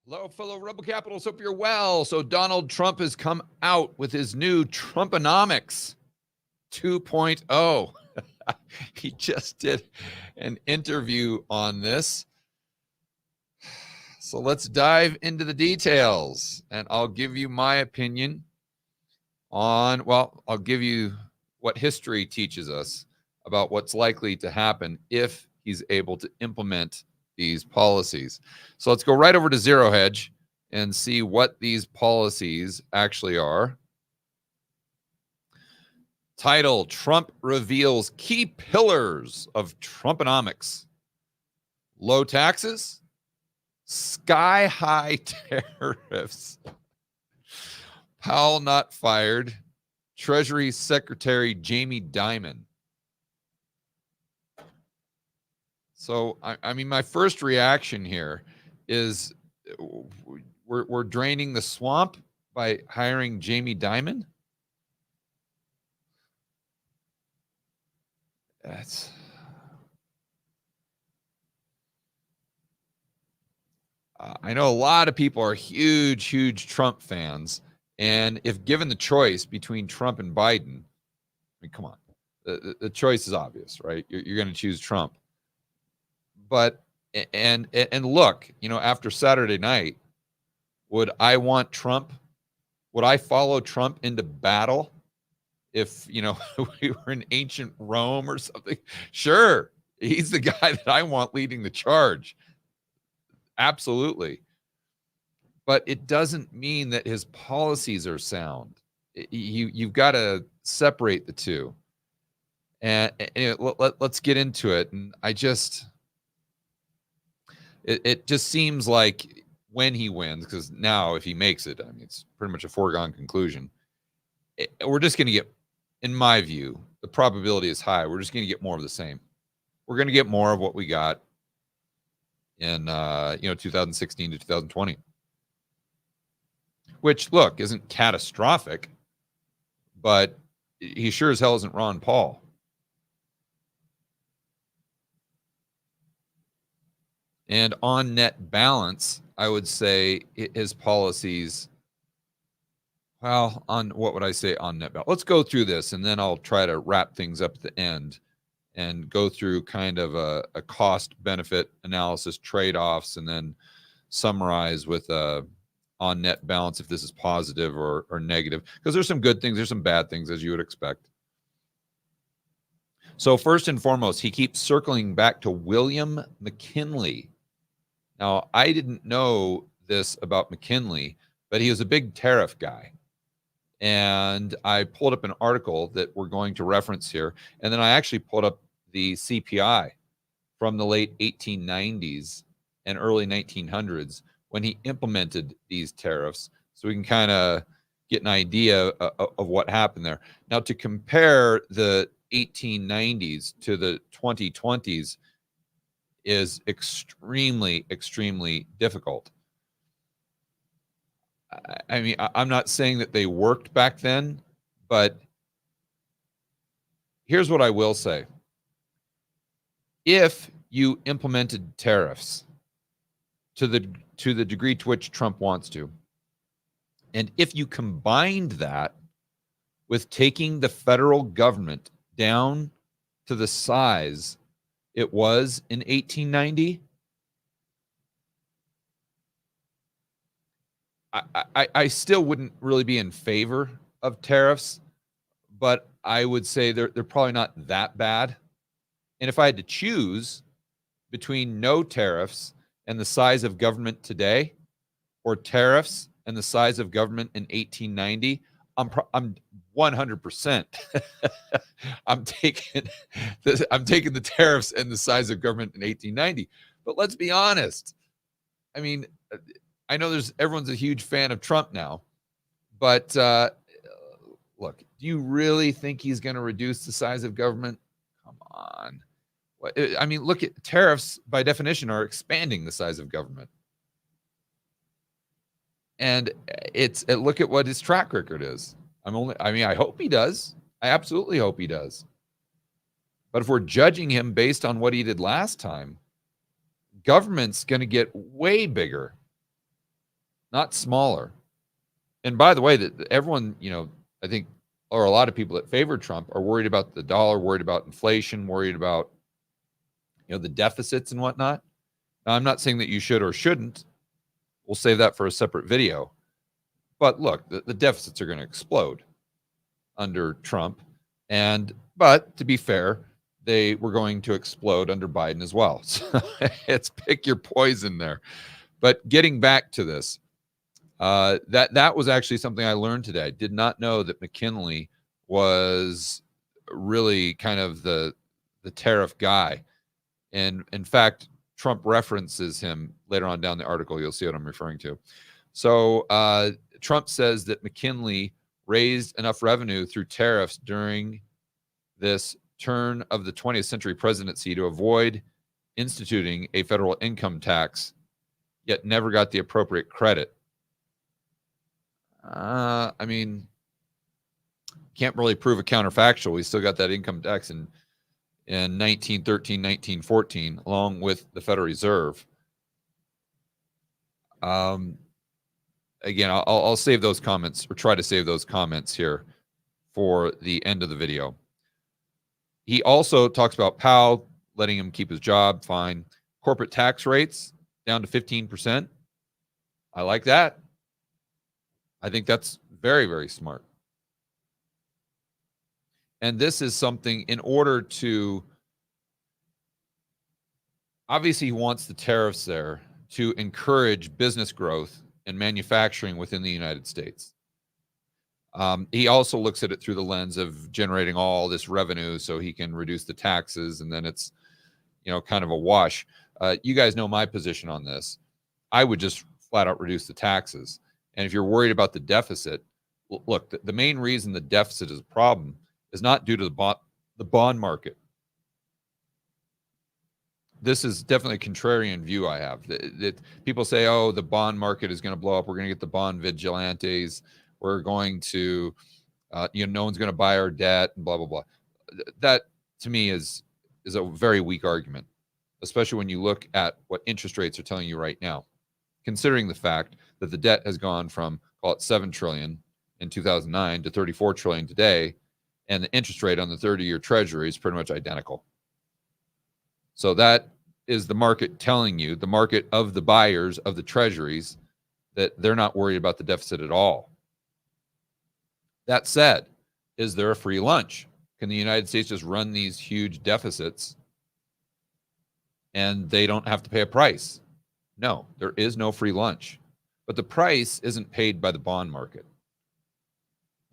Hello, fellow Rebel Capitals. Hope you're well. So Donald Trump has come out with his new trumponomics 2.0. He just did an interview on this. So let's dive into the details, and I'll give you my opinion on, well, I'll give you what history teaches us about what's likely to happen if he's able to implement these policies. So let's go right over to Zero Hedge and see what these policies actually are. Title: Trump reveals key pillars of Trumponomics. Low taxes, sky-high tariffs, Powell not fired, Treasury Secretary Jamie Dimon. So, I mean, my first reaction here is we're draining the swamp by hiring Jamie Dimon. I know a lot of people are huge Trump fans, and if given the choice between Trump and Biden, I mean, come on, the choice is obvious, right? You're going to choose Trump. But and look, you know, after Saturday night, would I want Trump? Would I follow Trump into battle if, you know, we were in ancient Rome or something? Sure, he's the guy that I want leading the charge. Absolutely. But it doesn't mean that his policies are sound. You've got to separate the two. And let's get into it. And it just seems like when he wins, because now if he makes it, I mean, it's pretty much a foregone conclusion. We're just going to get, in my view, the probability is high. We're just going to get more of the same. We're going to get more of what we got in 2016 to 2020, which, look, isn't catastrophic, but he sure as hell isn't Ron Paul. And on net balance, I would say his policies, well, on what would I say on net balance? Let's go through this, and then I'll try to wrap things up at the end and go through kind of a cost-benefit analysis, trade-offs, and then summarize with on net balance if this is positive or negative. Because there's some good things, there's some bad things, as you would expect. So first and foremost, he keeps circling back to William McKinley. Now, I didn't know this about McKinley, but he was a big tariff guy. And I pulled up an article that we're going to reference here. And then I actually pulled up the CPI from the late 1890s and early 1900s when he implemented these tariffs. So we can kind of get an idea of what happened there. Now, to compare the 1890s to the 2020s is extremely difficult. I mean, I'm not saying that they worked back then, but here's what I will say. If you implemented tariffs to the degree to which Trump wants to, and if you combined that with taking the federal government down to the size it was in 1890, I still wouldn't really be in favor of tariffs, but I would say they're probably not that bad. And if I had to choose between no tariffs and the size of government today, or tariffs and the size of government in 1890, I'm 100%. I'm taking the tariffs and the size of government in 1890. But let's be honest. I mean, I know everyone's a huge fan of Trump now, but look, do you really think he's going to reduce the size of government? Come on. I mean, look at tariffs by definition are expanding the size of government. And look at what his track record is. I hope he does. I absolutely hope he does. But if we're judging him based on what he did last time, government's going to get way bigger. not smaller. And by the way, that everyone, I think, or a lot of people that favor Trump are worried about the dollar, worried about inflation, worried about, the deficits and whatnot. Now, I'm not saying that you should or shouldn't. We'll save that for a separate video. But look, the deficits are going to explode under Trump. But to be fair, they were going to explode under Biden as well. So it's pick your poison there. But getting back to this, that was actually something I learned today. I did not know that McKinley was really kind of the tariff guy. And in fact, Trump references him later on down the article. You'll see what I'm referring to. So Trump says that McKinley raised enough revenue through tariffs during this turn of the 20th century presidency to avoid instituting a federal income tax, yet never got the appropriate credit. I mean, can't really prove a counterfactual. We still got that income tax in 1913, 1914, along with the Federal Reserve. Again, I'll save those comments, or try to save those comments here for the end of the video. He also talks about Powell letting him keep his job, fine. Corporate tax rates down to 15%. I like that. I think that's very, very smart. And this is something in order to, obviously he wants the tariffs there to encourage business growth and manufacturing within the United States. He also looks at it through the lens of generating all this revenue so he can reduce the taxes, and then it's, kind of a wash. You guys know my position on this. I would just flat out reduce the taxes. And if you're worried about the deficit, look, the main reason the deficit is a problem is not due to the bond market. This is definitely a contrarian view I have. That people say, oh, the bond market is going to blow up. We're going to get the bond vigilantes. We're going to, no one's going to buy our debt and blah, blah, blah. That, to me, is a very weak argument, especially when you look at what interest rates are telling you right now, considering the fact that the debt has gone from, call it $7 trillion in 2009 to $34 trillion today, and the interest rate on the 30-year treasury is pretty much identical. So that is the market telling you, the market of the buyers of the treasuries, that they're not worried about the deficit at all. That said, is there a free lunch? Can the United States just run these huge deficits and they don't have to pay a price? No, there is no free lunch. But the price isn't paid by the bond market.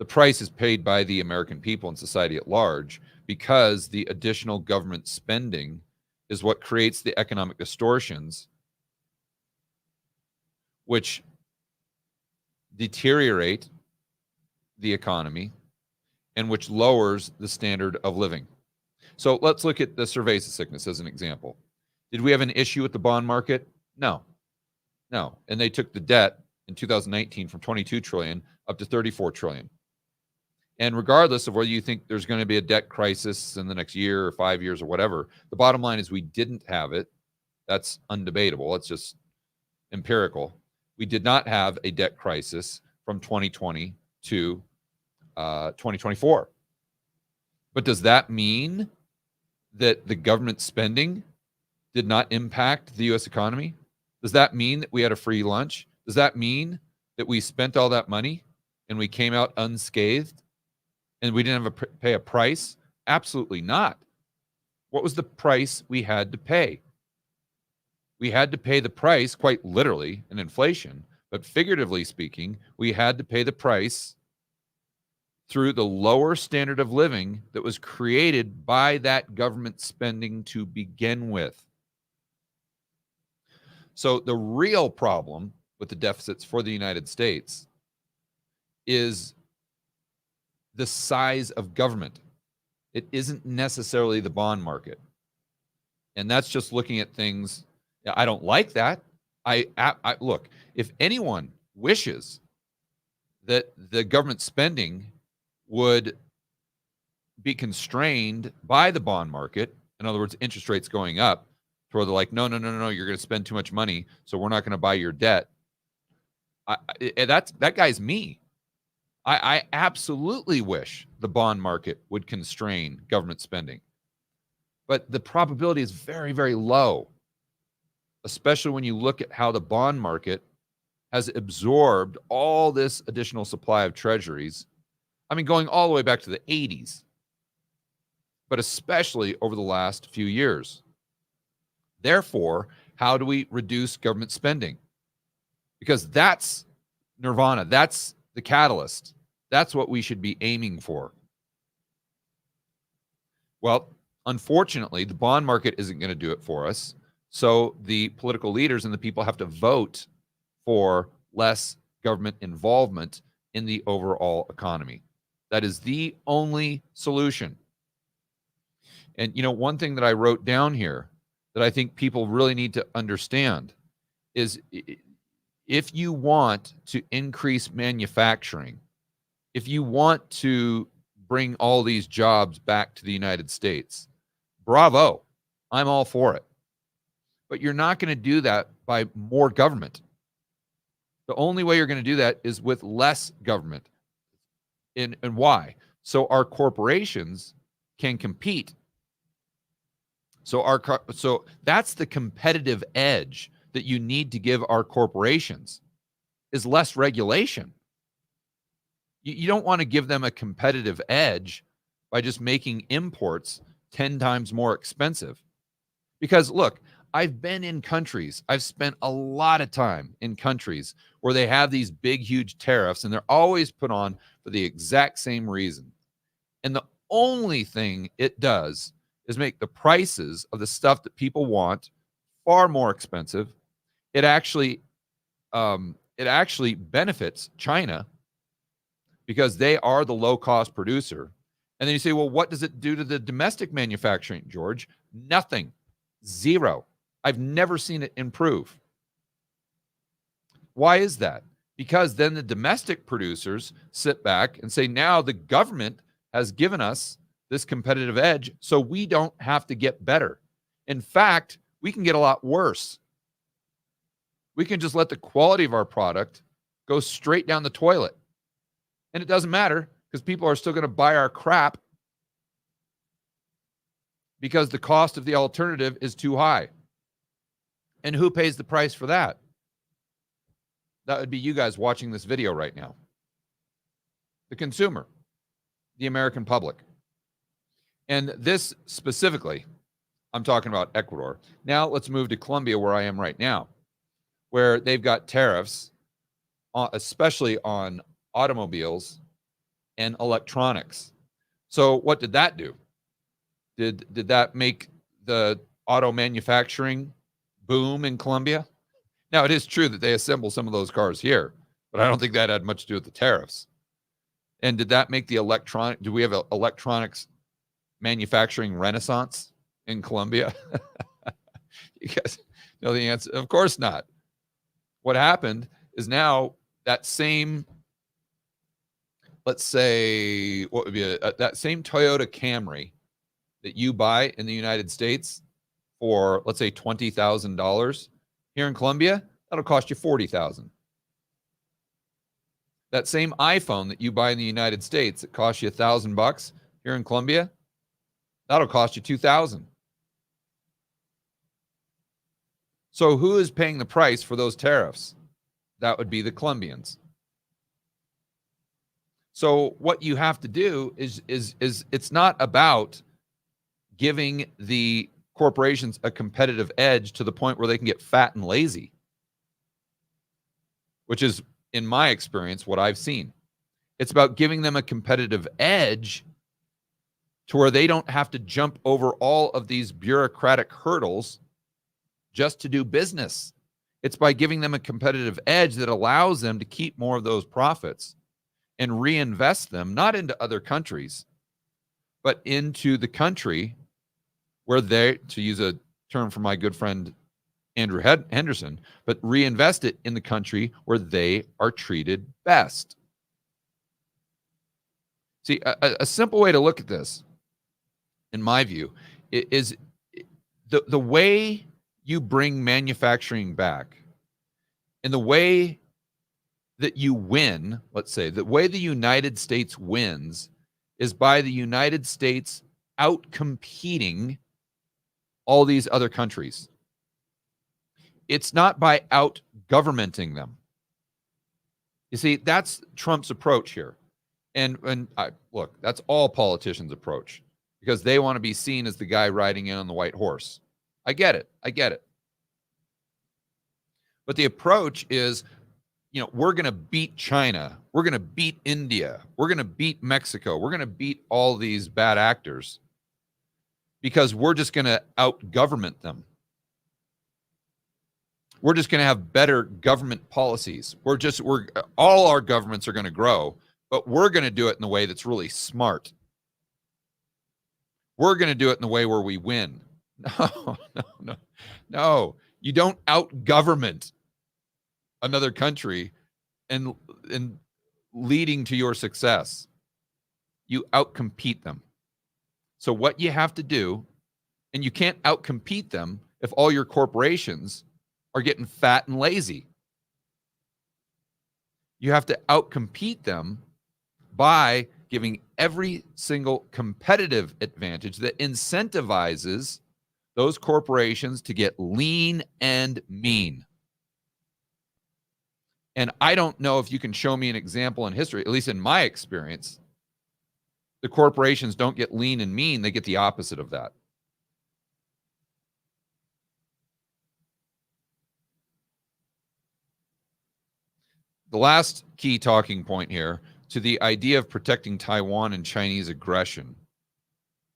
The price is paid by the American people and society at large, because the additional government spending is what creates the economic distortions, which deteriorate the economy and which lowers the standard of living. So let's look at the cerveza sickness as an example. Did we have an issue with the bond market? No. And they took the debt in 2019 from 22 trillion up to 34 trillion. And regardless of whether you think there's going to be a debt crisis in the next year or 5 years or whatever, the bottom line is we didn't have it. That's undebatable. It's just empirical. We did not have a debt crisis from 2020 to 2024. But does that mean that the government spending did not impact the U.S. economy? Does that mean that we had a free lunch? Does that mean that we spent all that money and we came out unscathed and we didn't have to pay a price? Absolutely not. What was the price we had to pay? We had to pay the price, quite literally, in inflation, but figuratively speaking, we had to pay the price through the lower standard of living that was created by that government spending to begin with. So the real problem with the deficits for the United States is the size of government. It isn't necessarily the bond market. And that's just looking at things. I don't like that. I look, if anyone wishes that the government spending would be constrained by the bond market, in other words, interest rates going up, where they're like, no, you're going to spend too much money, so we're not going to buy your debt. That guy's me. I absolutely wish the bond market would constrain government spending, but the probability is very, very low, especially when you look at how the bond market has absorbed all this additional supply of treasuries. I mean, going all the way back to the 80s, but especially over the last few years. Therefore, how do we reduce government spending? Because that's nirvana. That's the catalyst. That's what we should be aiming for. Well, unfortunately, the bond market isn't going to do it for us. So the political leaders and the people have to vote for less government involvement in the overall economy. That is the only solution. And, one thing that I wrote down here that I think people really need to understand is if you want to increase manufacturing, if you want to bring all these jobs back to the United States, bravo, I'm all for it. But you're not going to do that by more government. The only way you're going to do that is with less government. And why? So our corporations can compete. So that's the competitive edge that you need to give our corporations, is less regulation. You don't want to give them a competitive edge by just making imports 10 times more expensive. Because look, I've been in countries, I've spent a lot of time in countries where they have these big, huge tariffs, and they're always put on for the exact same reason. And the only thing it does is make the prices of the stuff that people want far more expensive. It actually benefits China because they are the low-cost producer. And then you say, well, what does it do to the domestic manufacturing, George? Nothing. Zero. I've never seen it improve. Why is that? Because then the domestic producers sit back and say, now the government has given us this competitive edge, so we don't have to get better. In fact, we can get a lot worse. We can just let the quality of our product go straight down the toilet. And it doesn't matter because people are still going to buy our crap because the cost of the alternative is too high. And who pays the price for that? That would be you guys watching this video right now. The consumer, the American public. And this specifically, I'm talking about Ecuador. Now let's move to Colombia, where I am right now, where they've got tariffs, especially on automobiles and electronics. So what did that do? Did that make the auto manufacturing boom in Colombia? Now, it is true that they assemble some of those cars here, but I don't think that had much to do with the tariffs. And did that make the do we have an electronics manufacturing renaissance in Colombia? You guys know the answer? Of course not. What happened is now that same, let's say, what would be that same Toyota Camry that you buy in the United States for, let's say, $20,000 here in Colombia, that'll cost you $40,000. That same iPhone that you buy in the United States that costs you $1,000 here in Colombia, that'll cost you $2,000. So who is paying the price for those tariffs? That would be the Colombians. So what you have to do is it's not about giving the corporations a competitive edge to the point where they can get fat and lazy, which is, in my experience, what I've seen. It's about giving them a competitive edge to where they don't have to jump over all of these bureaucratic hurdles just to do business. It's by giving them a competitive edge that allows them to keep more of those profits and reinvest them, not into other countries, but into the country where they, to use a term from my good friend Andrew Henderson, but reinvest it in the country where they are treated best. See, a simple way to look at this, in my view, is the way you bring manufacturing back and the way that you win, let's say, the way the United States wins is by the United States out-competing all these other countries. It's not by out-governmenting them. You see, that's Trump's approach here. And look, that's all politicians' approach, because they want to be seen as the guy riding in on the white horse. I get it. But the approach is, we're going to beat China. We're going to beat India. We're going to beat Mexico. We're going to beat all these bad actors because we're just going to out-government them. We're just going to have better government policies. All our governments are going to grow, but we're going to do it in the way that's really smart. We're going to do it in the way where we win. No. You don't out-government another country and leading to your success. You out-compete them. So what you have to do, and you can't out-compete them if all your corporations are getting fat and lazy. You have to out-compete them by giving every single competitive advantage that incentivizes those corporations to get lean and mean. And I don't know if you can show me an example in history, at least in my experience, the corporations don't get lean and mean, they get the opposite of that. The last key talking point here to the idea of protecting Taiwan and Chinese aggression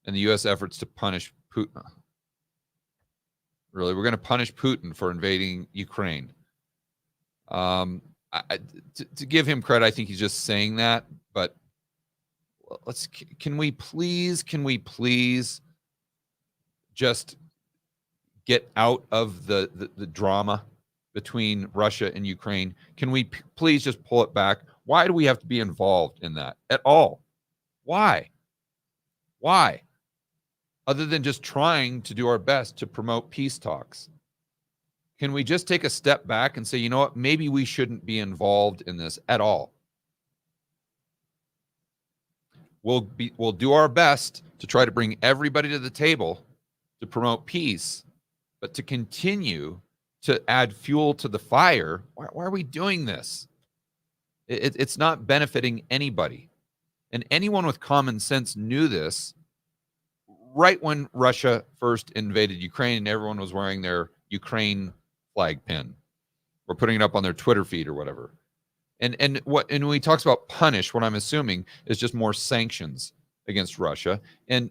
and the U.S. efforts to punish Putin. Really, we're going to punish Putin for invading Ukraine. To give him credit, I think he's just saying that, but can we please just get out of the drama between Russia and Ukraine? Can we please just pull it back? Why do we have to be involved in that at all? Why? Other than just trying to do our best to promote peace talks. Can we just take a step back and say, you know what, maybe we shouldn't be involved in this at all? We'll do our best to try to bring everybody to the table to promote peace, but to continue to add fuel to the fire, why are we doing this? It's not benefiting anybody. And anyone with common sense knew this right when Russia first invaded Ukraine and everyone was wearing their Ukraine flag pin or putting it up on their Twitter feed or whatever. And when he talks about punish, what I'm assuming is just more sanctions against Russia. And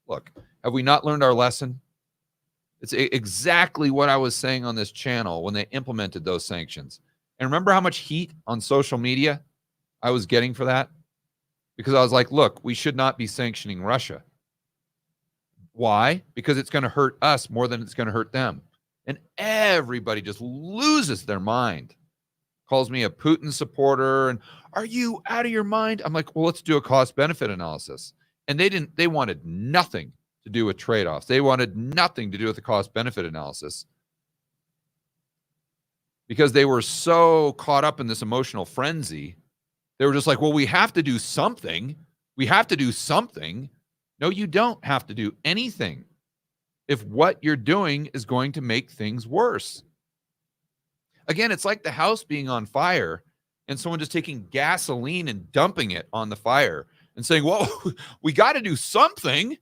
look, have we not learned our lesson? It's exactly what I was saying on this channel when they implemented those sanctions. And remember how much heat on social media I was getting for that? Because I was like, look, we should not be sanctioning Russia. Why? Because it's going to hurt us more than it's going to hurt them. And everybody just loses their mind. Calls me a Putin supporter. And are you out of your mind? I'm like, well, let's do a cost-benefit analysis. And they wanted nothing to do with trade-offs. They wanted nothing to do with the cost-benefit analysis because they were so caught up in this emotional frenzy. They were just like, well, we have to do something. We have to do something. No, you don't have to do anything if what you're doing is going to make things worse. Again, it's like the house being on fire and someone just taking gasoline and dumping it on the fire and saying, well, we got to do something.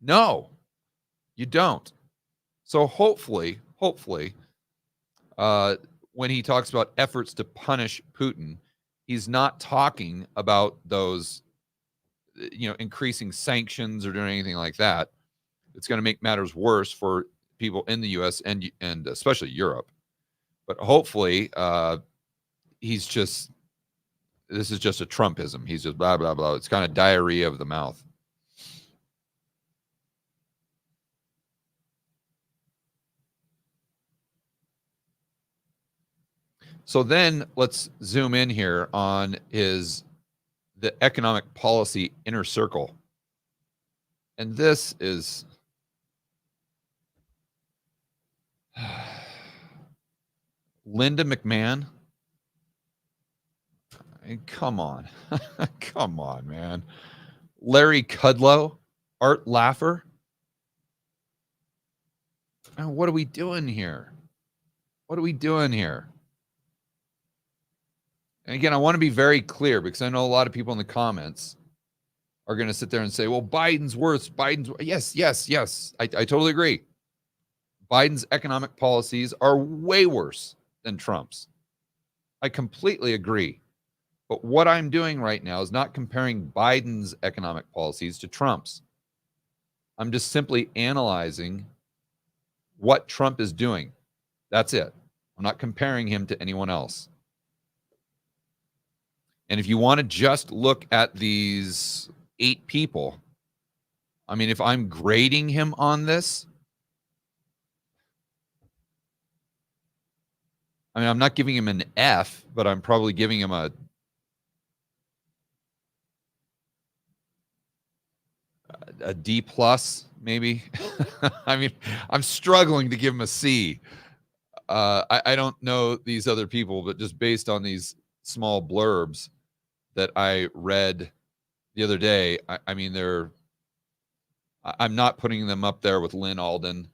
No, you don't. So hopefully, when he talks about efforts to punish Putin, he's not talking about those, increasing sanctions or doing anything like that. It's going to make matters worse for people in the U.S. and especially Europe. But hopefully, this is just a Trumpism. He's just blah, blah, blah. It's kind of diarrhea of the mouth. So then let's zoom in here on the economic policy inner circle. And this is Linda McMahon. Come on. Come on, man. Larry Kudlow, Art Laffer. What are we doing here? What are we doing here? And again, I want to be very clear because I know a lot of people in the comments are going to sit there and say, well, Biden's worse. Yes. I totally agree. Biden's economic policies are way worse than Trump's. I completely agree. But what I'm doing right now is not comparing Biden's economic policies to Trump's. I'm just simply analyzing what Trump is doing. That's it. I'm not comparing him to anyone else. And if you want to just look at these 8 people, I mean, if I'm grading him on this, I mean, I'm not giving him an F, but I'm probably giving him a D plus, maybe. I mean, I'm struggling to give him a C. I don't know these other people, but just based on these small blurbs that I read the other day, I mean, I'm not putting them up there with Lynn Alden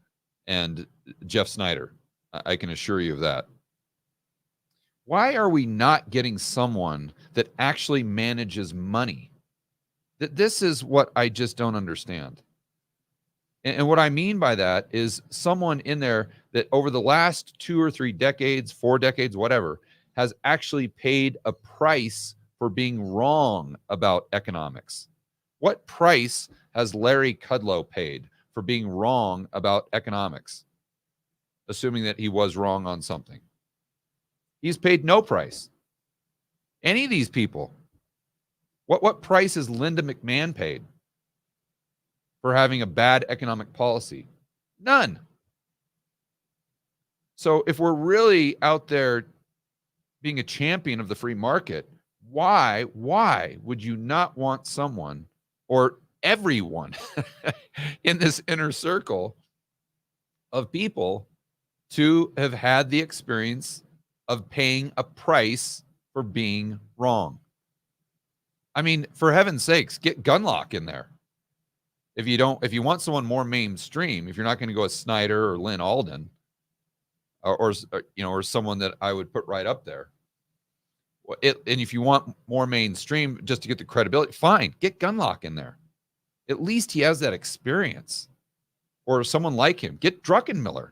and Jeff Snyder. I can assure you of that. Why are we not getting someone that actually manages money? This is what I just don't understand. And what I mean by that is someone in there that over the last 2 or 3 decades, 4 decades, whatever, has actually paid a price for being wrong about economics. What price has Larry Kudlow paid for being wrong about economics? Assuming that he was wrong on something. He's paid no price. Any of these people. What price has Linda McMahon paid for having a bad economic policy? None. So if we're really out there being a champion of the free market, why would you not want someone or everyone in this inner circle of people to have had the experience of paying a price for being wrong? I mean, for heaven's sakes, get Gunlock in there. If you want someone more mainstream, if you're not going to go with Snyder or Lynn Alden, or someone that I would put right up there. And if you want more mainstream, just to get the credibility, fine, get Gunlock in there. At least he has that experience. Or someone like him, get Druckenmiller.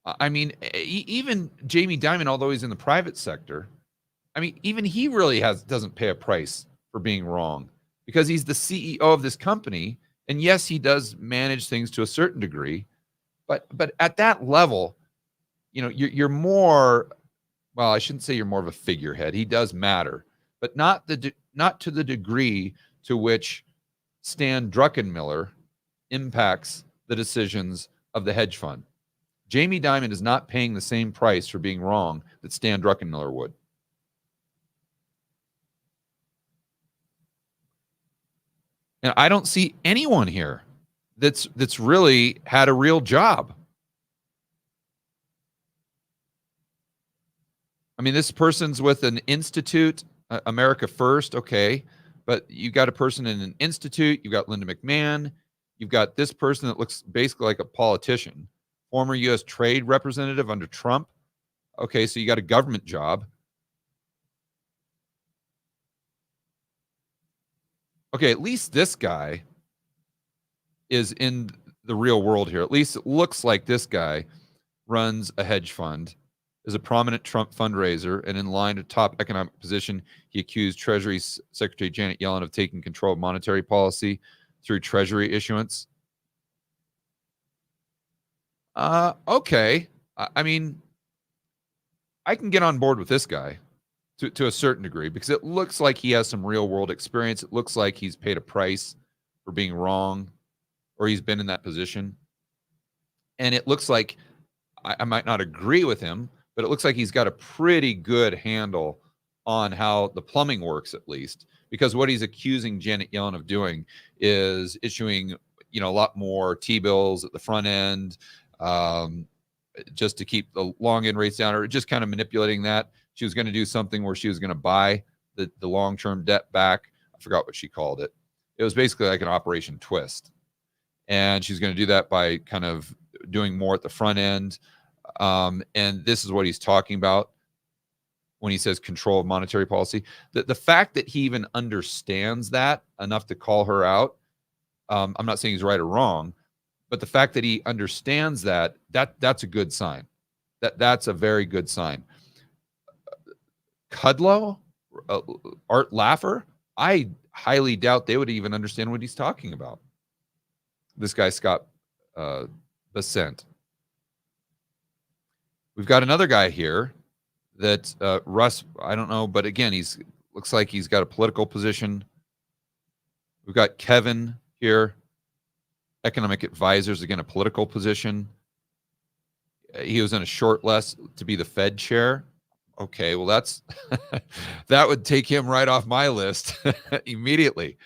I mean, even Jamie Dimon, although he's in the private sector, I mean, even he really doesn't pay a price for being wrong because he's the CEO of this company. And yes, he does manage things to a certain degree, but at that level, you're more, well, I shouldn't say you're more of a figurehead. He does matter, but not to the degree to which Stan Druckenmiller impacts the decisions of the hedge fund. Jamie Dimon is not paying the same price for being wrong that Stan Druckenmiller would. And I don't see anyone here that's really had a real job. I mean, this person's with an institute, America First, okay, but you got a person in an institute, you've got Linda McMahon, you've got this person that looks basically like a politician, former U.S. trade representative under Trump. Okay, so you got a government job. Okay, at least this guy is in the real world here. At least it looks like this guy runs a hedge fund, is a prominent Trump fundraiser, and in line to top economic position, he accused Treasury Secretary Janet Yellen of taking control of monetary policy through Treasury issuance. Okay. I mean, I can get on board with this guy to a certain degree because it looks like he has some real world experience. It looks like he's paid a price for being wrong, or he's been in that position. And it looks like I might not agree with him, but it looks like he's got a pretty good handle on how the plumbing works, at least, because what he's accusing Janet Yellen of doing is issuing, a lot more T-bills at the front end, just to keep the long end rates down, or just kind of manipulating that. She was going to do something where she was going to buy the long-term debt back. I forgot what she called it. It was basically like an Operation Twist. And she's going to do that by kind of doing more at the front end. And this is what he's talking about when he says control of monetary policy. The fact that he even understands that enough to call her out, I'm not saying he's right or wrong, but the fact that he understands that's a good sign. That's a very good sign. Kudlow, Art Laffer, I highly doubt they would even understand what he's talking about. This guy, Scott Bessent. We've got another guy here that Russ, I don't know, but again, looks like he's got a political position. We've got Kevin here, economic advisors, again, a political position. He was in a short list to be the Fed chair. Okay, well, that's that would take him right off my list immediately.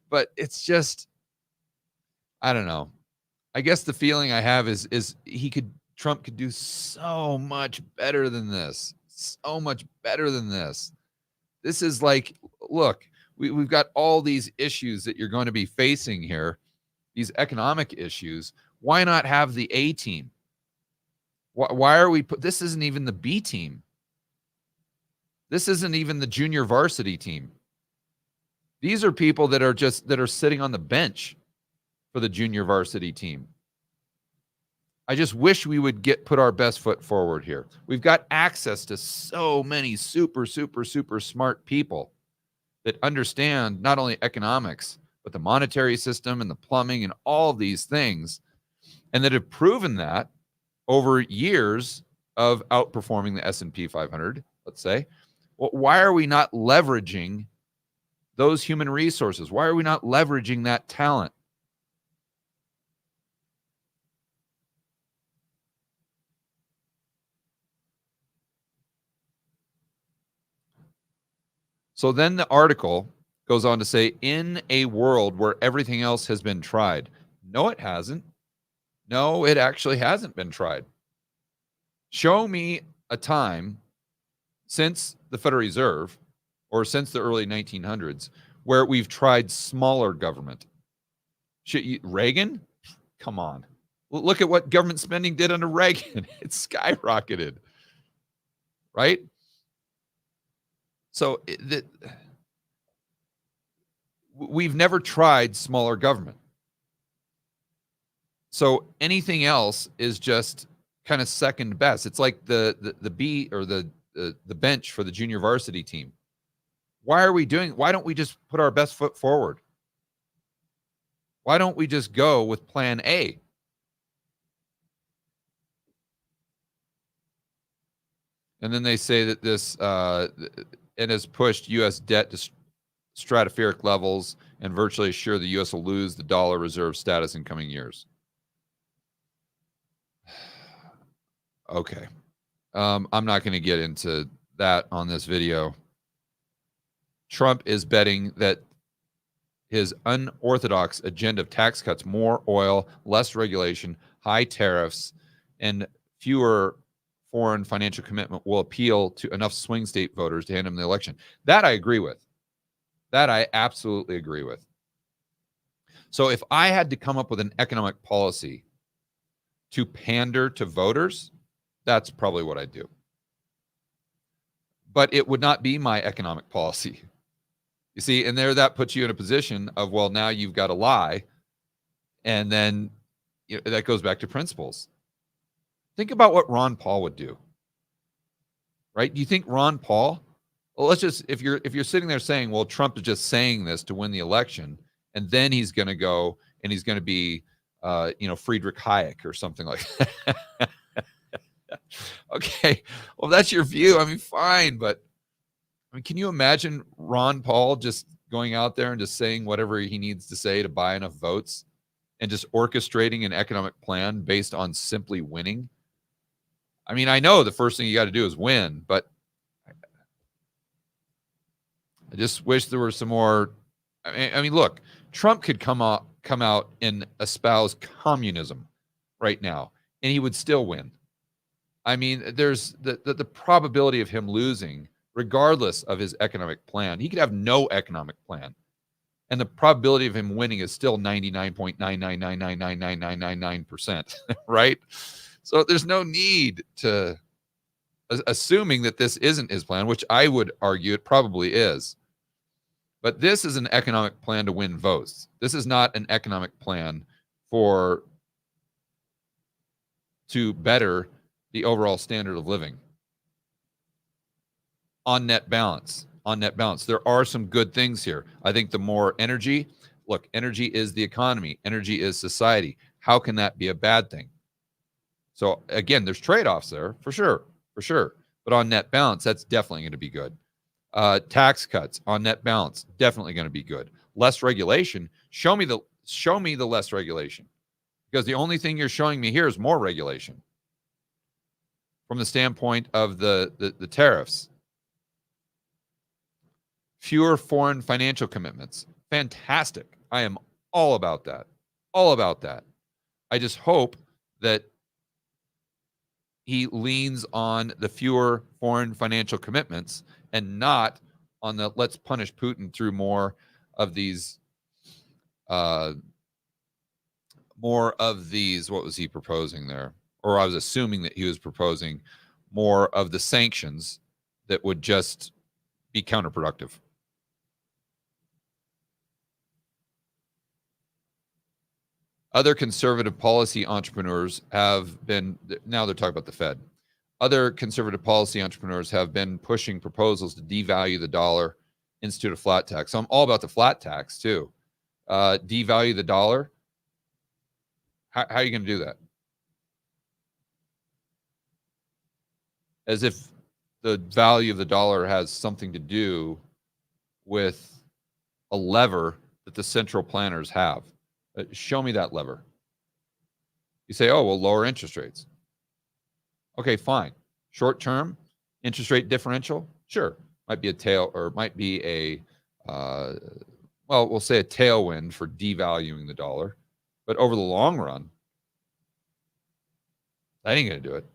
But it's just, I don't know. I guess the feeling I have is Trump could do so much better than this. So much better than this. This is like, look, we've got all these issues that you're going to be facing here, these economic issues. Why not have the A team? Why are we this isn't even the B team. This isn't even the junior varsity team. These are people that are sitting on the bench for the junior varsity team. I just wish we would put our best foot forward here. We've got access to so many super, super, super smart people that understand not only economics, but the monetary system and the plumbing and all of these things, and that have proven that over years of outperforming the S&P 500, let's say. Well, why are we not leveraging those human resources? Why are we not leveraging that talent? So then the article goes on to say, in a world where everything else has been tried. No, it hasn't. No, it actually hasn't been tried. Show me a time since the Federal Reserve or since the early 1900s where we've tried smaller government. Reagan? Come on. Look at what government spending did under Reagan. It skyrocketed, right? So we've never tried smaller government. So anything else is just kind of second best. It's like the B or the bench for the junior varsity team. Why don't we just put our best foot forward? Why don't we just go with plan A? And then they say that this it has pushed U.S. debt to stratospheric levels and virtually assure the U.S. will lose the dollar reserve status in coming years. Okay. I'm not going to get into that on this video. Trump is betting that his unorthodox agenda of tax cuts, more oil, less regulation, high tariffs, and fewer foreign financial commitment will appeal to enough swing state voters to hand him the election. That I agree with. That I absolutely agree with. So if I had to come up with an economic policy to pander to voters, that's probably what I'd do. But it would not be my economic policy. You see, and that puts you in a position of, well, now you've got to lie. And then that goes back to principles. Think about what Ron Paul would do. Right? Do you think Ron Paul, well, let's just, if you're sitting there saying, well, Trump is just saying this to win the election, and then he's going to go and he's going to be, Friedrich Hayek or something like that. Okay. Well, that's your view. I mean, fine. But can you imagine Ron Paul just going out there and just saying whatever he needs to say to buy enough votes and just orchestrating an economic plan based on simply winning? I mean, I know the first thing you got to do is win, but I just wish there were some more. I mean, look, Trump could come out and espouse communism right now, and he would still win. I mean, there's the probability of him losing, regardless of his economic plan. He could have no economic plan, and the probability of him winning is still 99.999999999%, right? So there's no need to, assuming that this isn't his plan, which I would argue it probably is. But this is an economic plan to win votes. This is not an economic plan to better the overall standard of living. On net balance, there are some good things here. I think the more energy, look, energy is the economy, energy is society. How can that be a bad thing? So again, there's trade-offs there for sure. But on net balance, that's definitely going to be good. Tax cuts on net balance, definitely going to be good. Less regulation. Show me the less regulation, because the only thing you're showing me here is more regulation from the standpoint of the tariffs. Fewer foreign financial commitments. Fantastic. I am all about that. I just hope that he leans on the fewer foreign financial commitments and not on the let's punish Putin through more of these, what was he proposing there? Or I was assuming that he was proposing more of the sanctions that would just be counterproductive. Other conservative policy entrepreneurs have been, now they're talking about the Fed. Other conservative policy entrepreneurs have been pushing proposals to devalue the dollar, institute a flat tax. So I'm all about the flat tax too. Devalue the dollar. How are you going to do that? As if the value of the dollar has something to do with a lever that the central planners have. Show me that lever. You say, oh, well, lower interest rates. Okay, fine. Short term, interest rate differential, sure. Might be a tail, or might be a, we'll say a tailwind for devaluing the dollar. But over the long run, that ain't going to do it.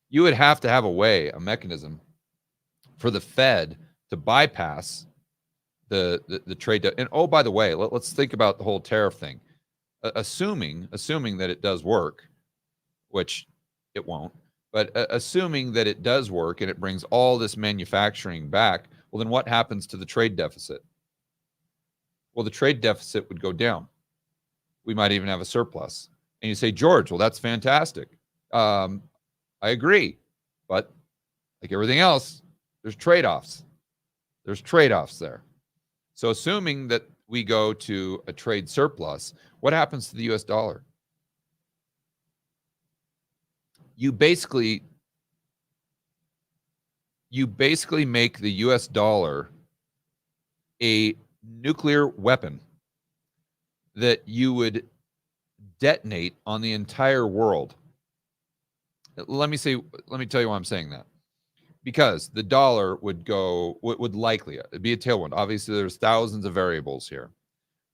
You would have to have a mechanism for the Fed to bypass the trade. And oh, by the way, let's think about the whole tariff thing. Assuming that it does work, which it won't, but assuming that it does work and it brings all this manufacturing back, well, then what happens to the trade deficit? Well, the trade deficit would go down. We might even have a surplus. And you say, George, well, that's fantastic. I agree. But like everything else, there's trade-offs. There's trade-offs there. So assuming that we go to a trade surplus, what happens to the US dollar? You basically make the US dollar a nuclear weapon that you would detonate on the entire world. Let me tell you why I'm saying that. Because the dollar would likely be a tailwind. Obviously, there's thousands of variables here.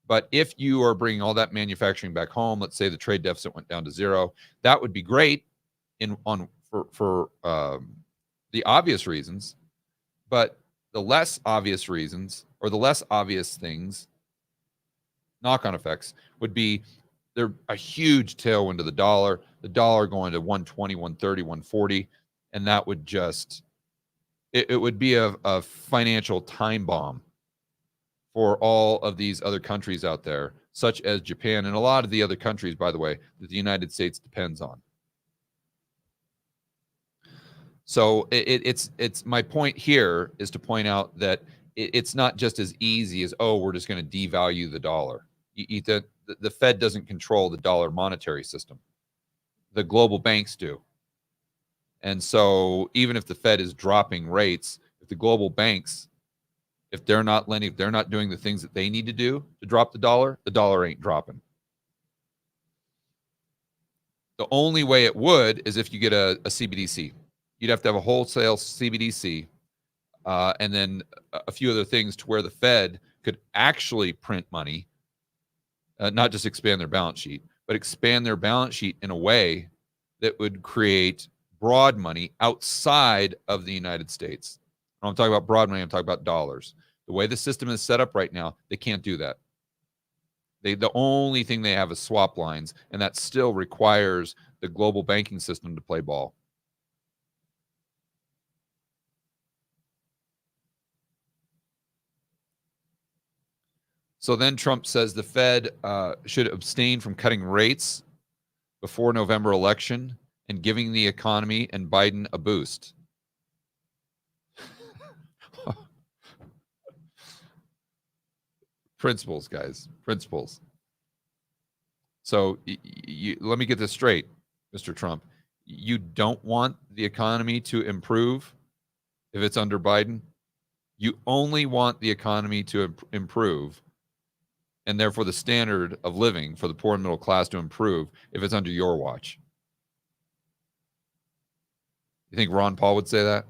But if you are bringing all that manufacturing back home, let's say the trade deficit went down to zero, that would be great for the obvious reasons. But the less obvious reasons, or the less obvious things, knock-on effects, would be they're a huge tailwind to the dollar going to 120, 130, 140, and that would just... It would be a financial time bomb for all of these other countries out there, such as Japan and a lot of the other countries, by the way, that the United States depends on. So it's my point here is to point out that it's not just as easy as, oh, we're just going to devalue the dollar. The Fed doesn't control the dollar monetary system. The global banks do. And so even if the Fed is dropping rates, if the global banks, if they're not lending, if they're not doing the things that they need to do to drop the dollar ain't dropping. The only way it would is if you get a CBDC. You'd have to have a wholesale CBDC, and then a few other things to where the Fed could actually print money, not just expand their balance sheet, but expand their balance sheet in a way that would create broad money outside of the United States. When I'm talking about broad money, I'm talking about dollars. The way the system is set up right now, they can't do that. The only thing they have is swap lines, and that still requires the global banking system to play ball. So then Trump says the Fed should abstain from cutting rates before November election and giving the economy and Biden a boost. Principles, guys, principles. So let me get this straight, Mr. Trump. You don't want the economy to improve if it's under Biden. You only want the economy to improve, and therefore the standard of living for the poor and middle class to improve if it's under your watch. You think Ron Paul would say that?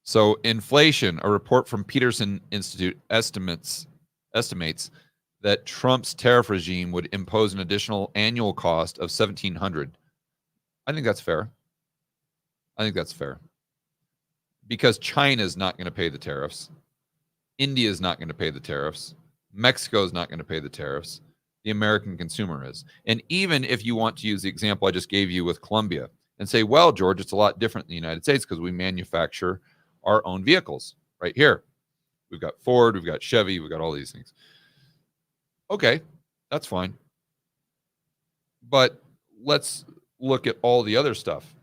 So inflation, a report from Peterson Institute estimates that Trump's tariff regime would impose an additional annual cost of $1,700. I think that's fair. Because China is not going to pay the tariffs. India is not going to pay the tariffs. Mexico is not going to pay the tariffs. The American consumer is. And even if you want to use the example I just gave you with Colombia and say, well, George, it's a lot different in the United States because we manufacture our own vehicles right here. We've got Ford, we've got Chevy, we've got all these things. Okay, that's fine. But let's look at all the other stuff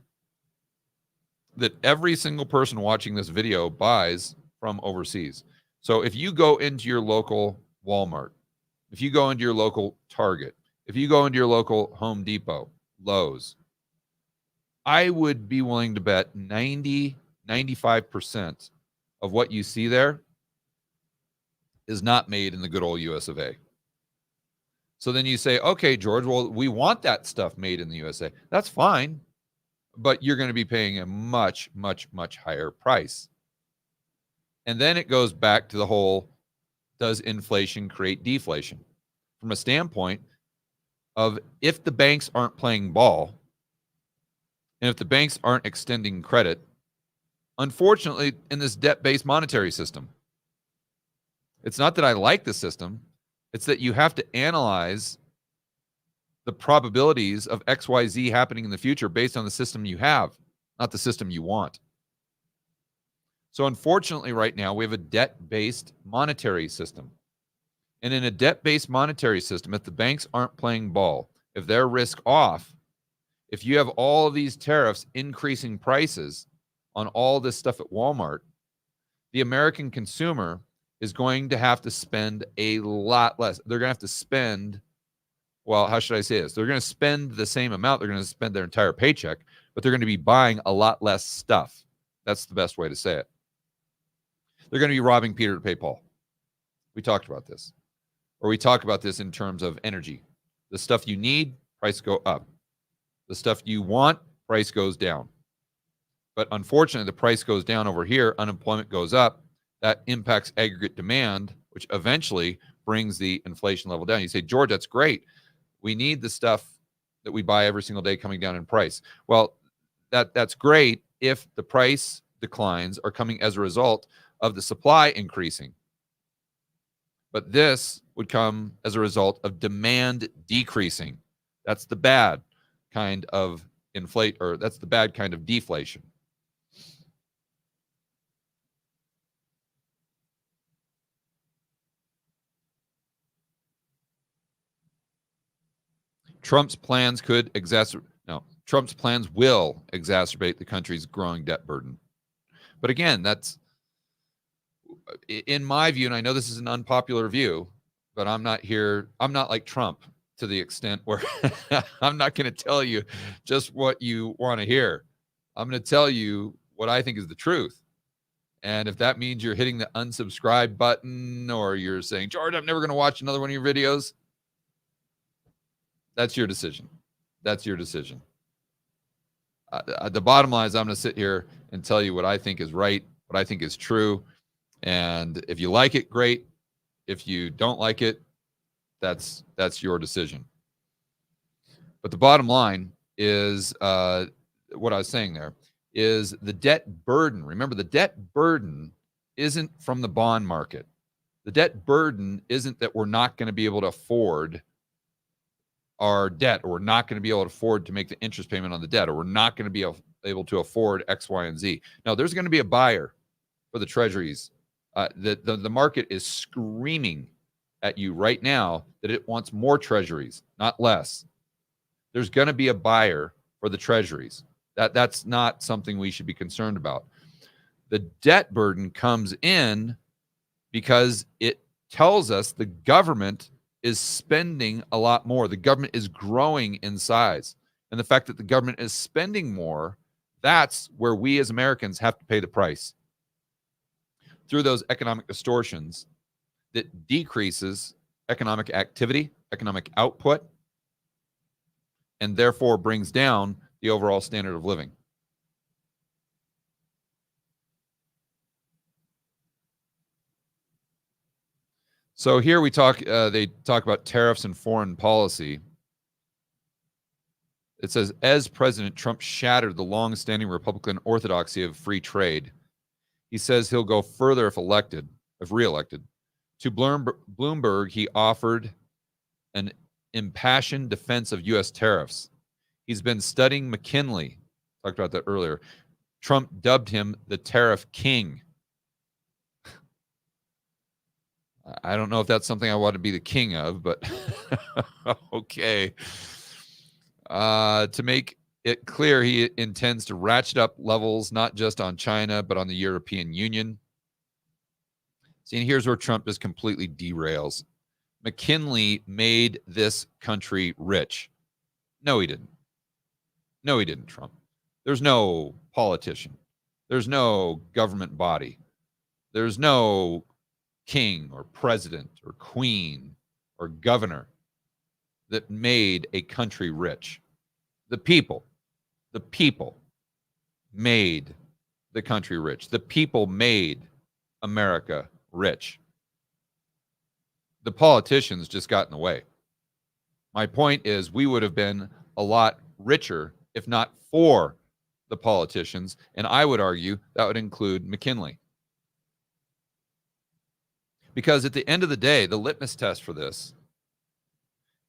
that every single person watching this video buys from overseas. So if you go into your local Walmart, if you go into your local Target, if you go into your local Home Depot, Lowe's, I would be willing to bet 95% of what you see there is not made in the good old US of A. So then you say, okay, George, well, we want that stuff made in the USA. That's fine, but you're going to be paying a much, much, much higher price. And then it goes back to the whole, does inflation create deflation? From a standpoint of if the banks aren't playing ball, and if the banks aren't extending credit, unfortunately, in this debt-based monetary system, it's not that I like the system, it's that you have to analyze the probabilities of XYZ happening in the future based on the system you have, not the system you want. So unfortunately, right now, we have a debt-based monetary system. And in a debt-based monetary system, if the banks aren't playing ball, if they're risk off, if you have all of these tariffs increasing prices on all this stuff at Walmart, the American consumer is going to have to spend a lot less. They're going to have to spend, well, how should I say this? They're going to spend the same amount. They're going to spend their entire paycheck, but they're going to be buying a lot less stuff. That's the best way to say it. They're going to be robbing Peter to pay Paul. We talked about this. Or we talk about this in terms of energy. The stuff you need, price go up. The stuff you want, price goes down. But unfortunately, the price goes down over here, unemployment goes up. That impacts aggregate demand, which eventually brings the inflation level down. You say, George, that's great. We need the stuff that we buy every single day coming down in price. Well, that's great if the price declines are coming as a result of the supply increasing. But this would come as a result of demand decreasing. That's the bad kind of that's the bad kind of deflation. Trump's plans will exacerbate the country's growing debt burden. But again, that's, in my view, and I know this is an unpopular view, but I'm not like Trump to the extent where I'm not going to tell you just what you want to hear. I'm going to tell you what I think is the truth. And if that means you're hitting the unsubscribe button or you're saying, George, I'm never going to watch another one of your videos, that's your decision. That's your decision. The bottom line is I'm going to sit here and tell you what I think is right, what I think is true. And if you like it, great. If you don't like it, that's your decision. But the bottom line is what I was saying there is the debt burden. Remember, the debt burden isn't from the bond market. The debt burden isn't that we're not going to be able to afford our debt, or we're not going to be able to afford to make the interest payment on the debt, or we're not going to be able to afford X, Y, and Z. No, there's going to be a buyer for the treasuries. The market is screaming at you right now that it wants more treasuries, not less. There's going to be a buyer for the treasuries. That's not something we should be concerned about. The debt burden comes in because it tells us the government is spending a lot more. The government is growing in size. And the fact that the government is spending more, that's where we as Americans have to pay the price. Through those economic distortions that decreases economic activity, economic output, and therefore brings down the overall standard of living. So here we talk, they talk about tariffs and foreign policy. It says, as President Trump shattered the long-standing Republican orthodoxy of free trade, he says he'll go further if reelected. To Bloomberg, he offered an impassioned defense of U.S. tariffs. He's been studying McKinley. Talked about that earlier. Trump dubbed him the tariff king. I don't know if that's something I want to be the king of, but okay. To make it clear, he intends to ratchet up levels, not just on China, but on the European Union. See, and here's where Trump just completely derails. McKinley made this country rich. No, he didn't. No, he didn't, Trump. There's no politician. There's no government body. There's no king or president or queen or governor that made a country rich. The people made the country rich. The people made America rich. The politicians just got in the way. My point is, we would have been a lot richer if not for the politicians, and I would argue that would include McKinley. Because at the end of the day, the litmus test for this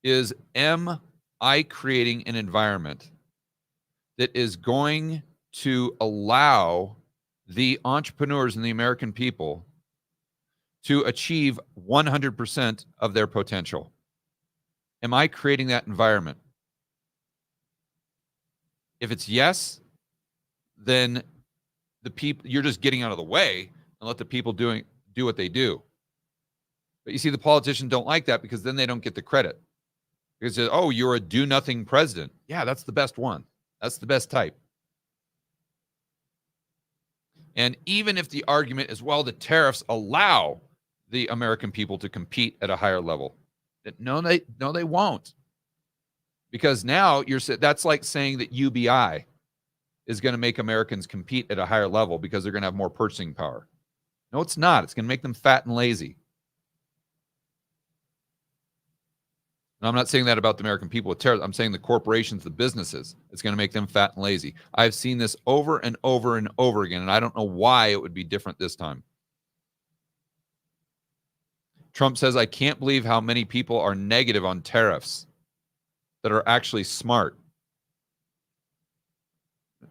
is, am I creating an environment that is going to allow the entrepreneurs and the American people to achieve 100% of their potential? Am I creating that environment? If it's yes, then the people, you're just getting out of the way and let the people do what they do. But you see, the politicians don't like that, because then they don't get the credit. Because, oh, you're a do-nothing president. Yeah, that's the best one. That's the best type. And even if the argument is, well, the tariffs allow the American people to compete at a higher level, no, they won't. Because now that's like saying that UBI is going to make Americans compete at a higher level because they're going to have more purchasing power. No, it's not. It's going to make them fat and lazy. And I'm not saying that about the American people with terror. I'm saying the corporations, the businesses, it's going to make them fat and lazy. I've seen this over and over and over again, and I don't know why it would be different this time. Trump says, I can't believe how many people are negative on tariffs that are actually smart.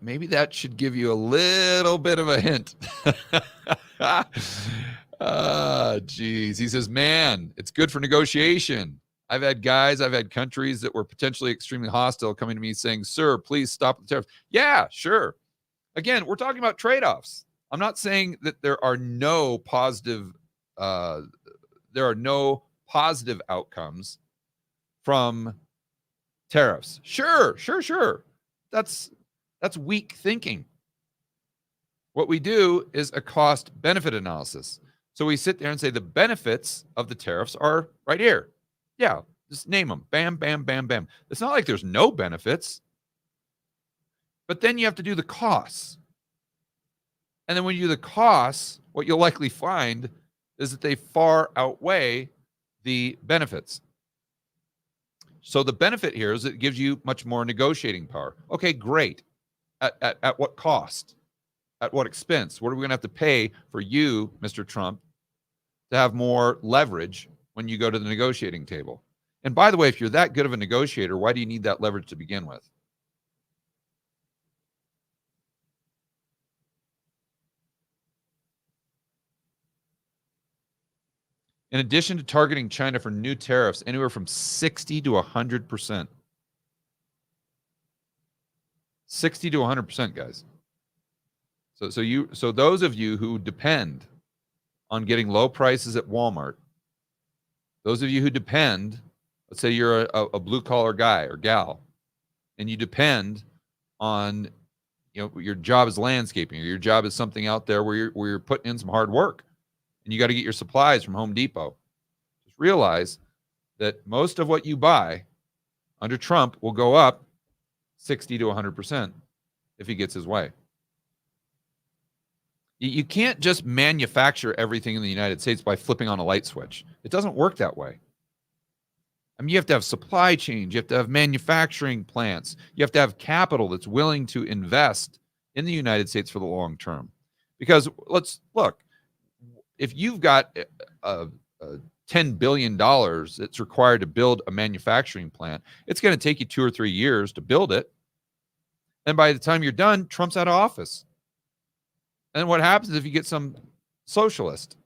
Maybe that should give you a little bit of a hint. Geez. He says, man, it's good for negotiation. I've had countries that were potentially extremely hostile coming to me saying, sir, please stop the tariffs. Yeah, sure. Again, we're talking about trade-offs. I'm not saying that there are no positive outcomes from tariffs. Sure. That's weak thinking. What we do is a cost-benefit analysis. So we sit there and say the benefits of the tariffs are right here. Yeah, just name them. Bam, bam, bam, bam. It's not like there's no benefits. But then you have to do the costs. And then when you do the costs, what you'll likely find is that they far outweigh the benefits. So the benefit here is it gives you much more negotiating power. Okay, great. At what cost? At what expense? What are we going to have to pay for you, Mr. Trump, to have more leverage when you go to the negotiating table? And by the way, if you're that good of a negotiator, why do you need that leverage to begin with? In addition to targeting China for new tariffs, anywhere from 60 to 100%. 60 to 100%, guys. So those of you who depend on getting low prices at Walmart, those of you who depend, let's say you're a blue collar guy or gal, and you depend on, your job is landscaping, or your job is something out there where you're putting in some hard work, and you got to get your supplies from Home Depot. Just realize that most of what you buy under Trump will go up 60 to 100% if he gets his way. You can't just manufacture everything in the United States by flipping on a light switch. It doesn't work that way. I mean, you have to have supply chains. You have to have manufacturing plants. You have to have capital that's willing to invest in the United States for the long term. Because let's look, if you've got $10 billion that's required to build a manufacturing plant, it's going to take you 2 or 3 years to build it. And by the time you're done, Trump's out of office. And what happens if you get some socialist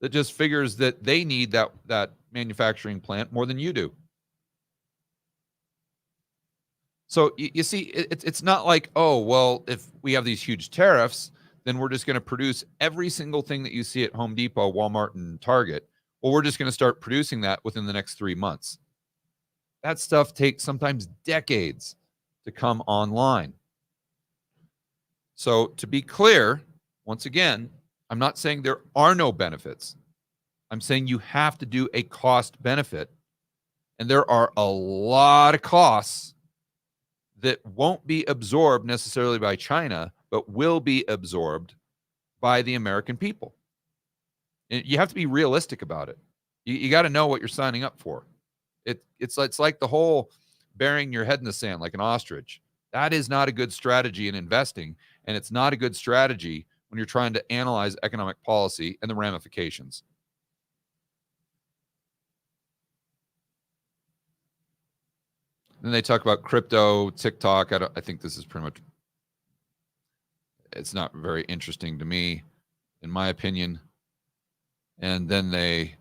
that just figures that they need that manufacturing plant more than you do? So you see, it's not like, oh, well, if we have these huge tariffs, then we're just going to produce every single thing that you see at Home Depot, Walmart, and Target. Well, we're just going to start producing that within the next 3 months. That stuff takes sometimes decades to come online. So to be clear, once again, I'm not saying there are no benefits. I'm saying you have to do a cost benefit. And there are a lot of costs that won't be absorbed necessarily by China, but will be absorbed by the American people. And you have to be realistic about it. You got to know what you're signing up for. It's like the whole burying your head in the sand like an ostrich. That is not a good strategy in investing, and it's not a good strategy when you're trying to analyze economic policy and the ramifications. Then they talk about crypto, TikTok. I think this is pretty much, it's not very interesting to me, in my opinion. And then they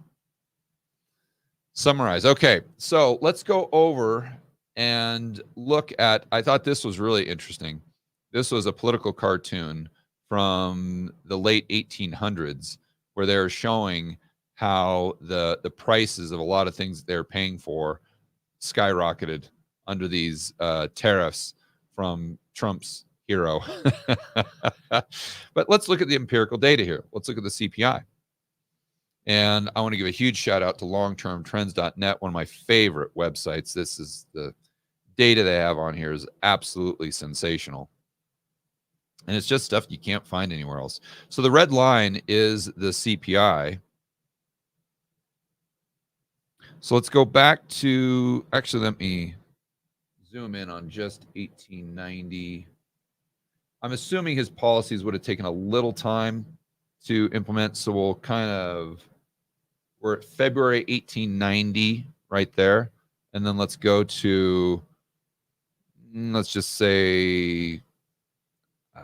summarize. Okay, so let's go over and look at, I thought this was really interesting. This was a political cartoon from the late 1800s where they're showing how the prices of a lot of things they're paying for skyrocketed under these tariffs from Trump's hero. But let's look at the empirical data here. Let's look at the CPI. And I want to give a huge shout out to longtermtrends.net, one of my favorite websites. This is the data they have on here is absolutely sensational. And it's just stuff you can't find anywhere else. So the red line is the CPI. So let's go back to, actually, let me zoom in on just 1890. I'm assuming his policies would have taken a little time to implement. So we'll we're at February 1890 right there. And then let's go to, let's just say, I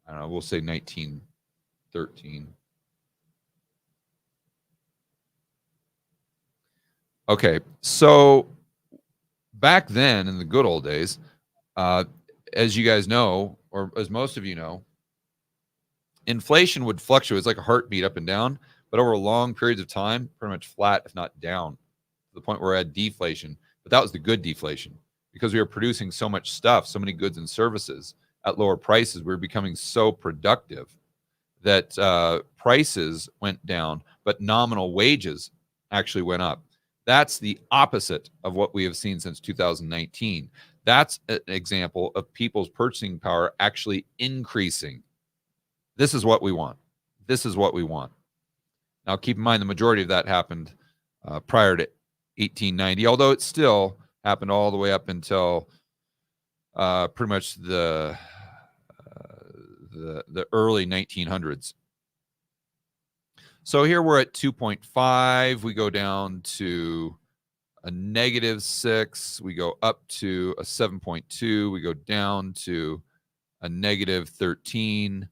don't know, we'll say 1913. Okay, so back then in the good old days, as you guys know, or as most of you know, inflation would fluctuate. It's like a heartbeat up and down, but over long periods of time, pretty much flat, if not down, to the point where we had deflation. But that was the good deflation because we were producing so much stuff, so many goods and services at lower prices. We were becoming so productive that prices went down, but nominal wages actually went up. That's the opposite of what we have seen since 2019. That's an example of people's purchasing power actually increasing. This is what we want. This is what we want. Now, keep in mind, the majority of that happened prior to 1890, although it still happened all the way up until pretty much the early 1900s. So here we're at 2.5. We go down to a -6. We go up to a 7.2. We go down to a -13.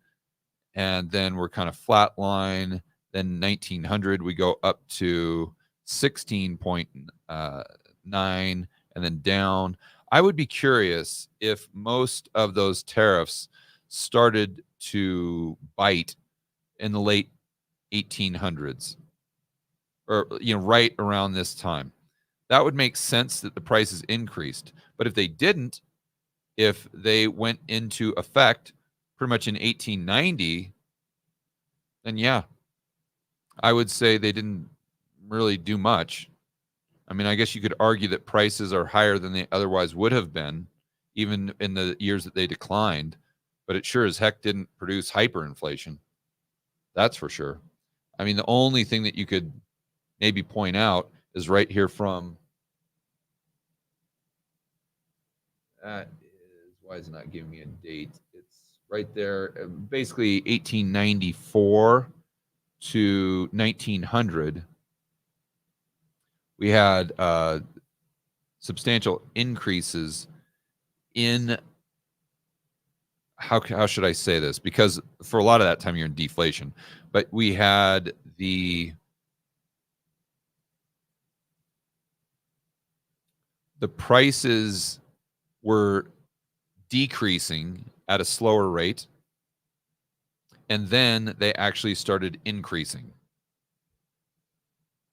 And then we're kind of flatline. Then 1900, we go up to 16.9 and then down. I would be curious if most of those tariffs started to bite in the late 1800s, or right around this time. That would make sense that the prices increased. But if they didn't, if they went into effect pretty much in 1890, then yeah, I would say they didn't really do much. I mean, I guess you could argue that prices are higher than they otherwise would have been, even in the years that they declined, but it sure as heck didn't produce hyperinflation. That's for sure. I mean, the only thing that you could maybe point out is right here from, why is it not giving me a date? It's right there, basically 1894 to 1900. We had substantial increases in, how should I say this? Because for a lot of that time you're in deflation, but we had the prices were decreasing at a slower rate, and then they actually started increasing.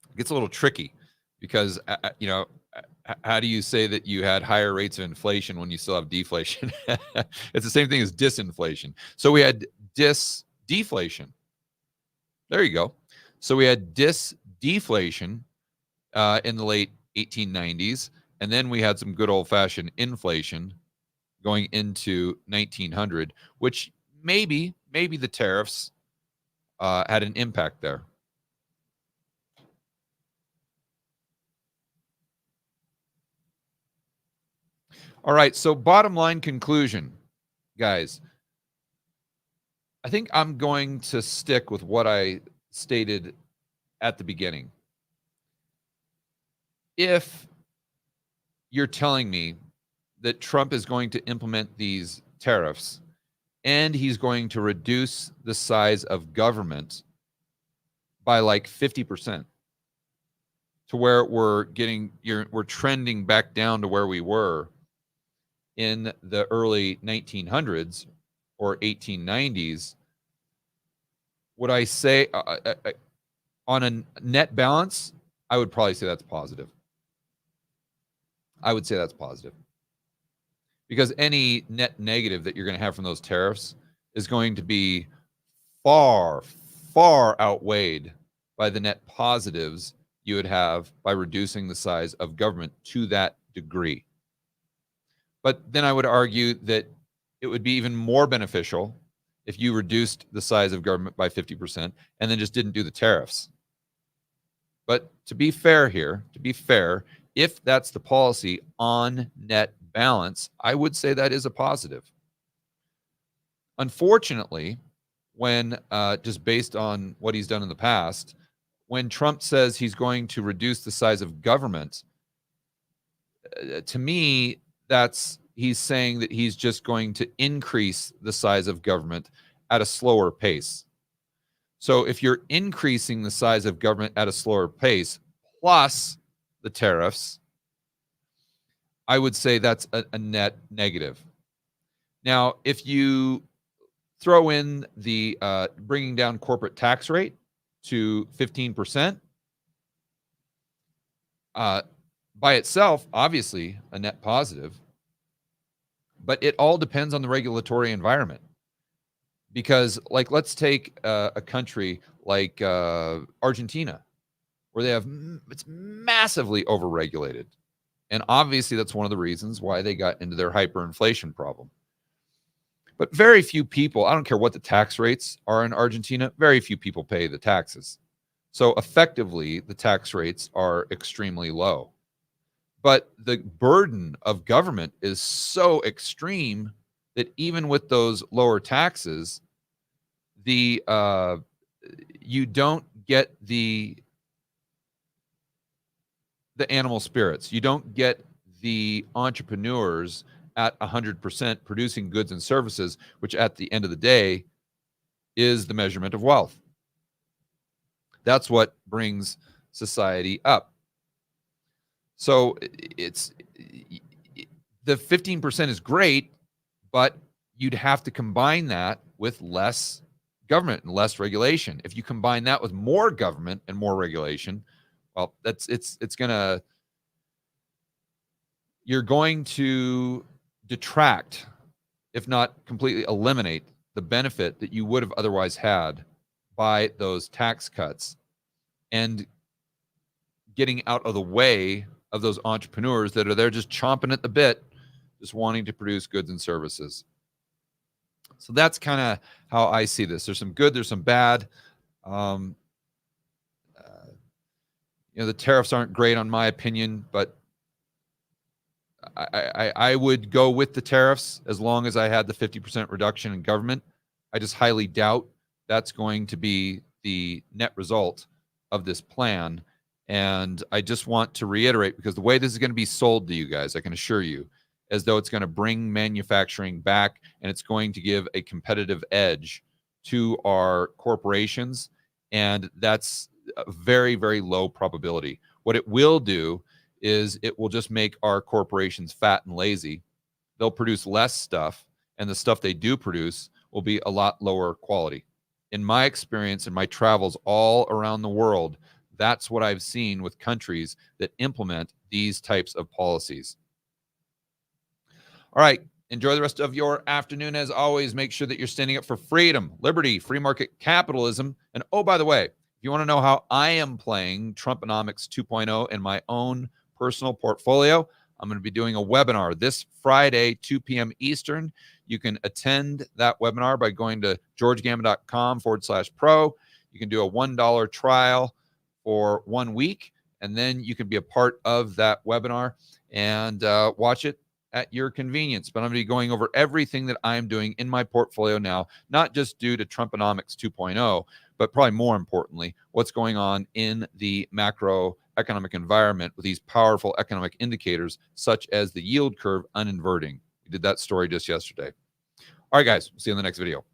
It gets a little tricky because, how do you say that you had higher rates of inflation when you still have deflation? It's the same thing as disinflation. So we had deflation. There you go. So we had deflation in the late 1890s, and then we had some good old-fashioned inflation going into 1900, which maybe the tariffs had an impact there. All right, so bottom line conclusion, guys. I think I'm going to stick with what I stated at the beginning. If you're telling me that Trump is going to implement these tariffs and he's going to reduce the size of government by like 50%, to where we're trending back down to where we were in the early 1900s or 1890s, would I say on a net balance, I would probably say that's positive. I would say that's positive. Because any net negative that you're going to have from those tariffs is going to be far, far outweighed by the net positives you would have by reducing the size of government to that degree. But then I would argue that it would be even more beneficial if you reduced the size of government by 50% and then just didn't do the tariffs. But to be fair here, if that's the policy on net balance, I would say that is a positive. Unfortunately, when just based on what he's done in the past, when Trump says he's going to reduce the size of government, to me, he's saying that he's just going to increase the size of government at a slower pace. So if you're increasing the size of government at a slower pace, plus the tariffs, I would say that's a net negative. Now, if you throw in the bringing down corporate tax rate to 15%, by itself, obviously a net positive, but it all depends on the regulatory environment. Because, like, let's take a country like Argentina, where it's massively overregulated. And obviously that's one of the reasons why they got into their hyperinflation problem. But very few people, I don't care what the tax rates are in Argentina, very few people pay the taxes. So effectively, the tax rates are extremely low. But the burden of government is so extreme that even with those lower taxes, the you don't get the animal spirits. You don't get the entrepreneurs at 100% producing goods and services, which at the end of the day is the measurement of wealth. That's what brings society up. So it's the 15% is great, but you'd have to combine that with less government and less regulation. If you combine that with more government and more regulation, well, you're going to detract, if not completely eliminate, the benefit that you would have otherwise had by those tax cuts and getting out of the way of those entrepreneurs that are there just chomping at the bit, just wanting to produce goods and services. So that's kind of how I see this. There's some good, there's some bad. The tariffs aren't great on my opinion, but I would go with the tariffs as long as I had the 50% reduction in government. I just highly doubt that's going to be the net result of this plan. And I just want to reiterate, because the way this is going to be sold to you guys, I can assure you, as though it's going to bring manufacturing back and it's going to give a competitive edge to our corporations. And that's a very, very low probability. What it will do is it will just make our corporations fat and lazy. They'll produce less stuff, and the stuff they do produce will be a lot lower quality. In my experience, in my travels all around the world, that's what I've seen with countries that implement these types of policies. All right. Enjoy the rest of your afternoon. As always, make sure that you're standing up for freedom, liberty, free market capitalism. And oh, by the way, if you want to know how I am playing Trumponomics 2.0 in my own personal portfolio, I'm going to be doing a webinar this Friday, 2 p.m. Eastern. You can attend that webinar by going to georgegamma.com/pro. You can do a $1 trial for 1 week, and then you can be a part of that webinar and watch it at your convenience. But I'm going to be going over everything that I'm doing in my portfolio now, not just due to Trumponomics 2.0, but probably more importantly, what's going on in the macroeconomic environment with these powerful economic indicators, such as the yield curve uninverting. We did that story just yesterday. All right, guys, see you in the next video.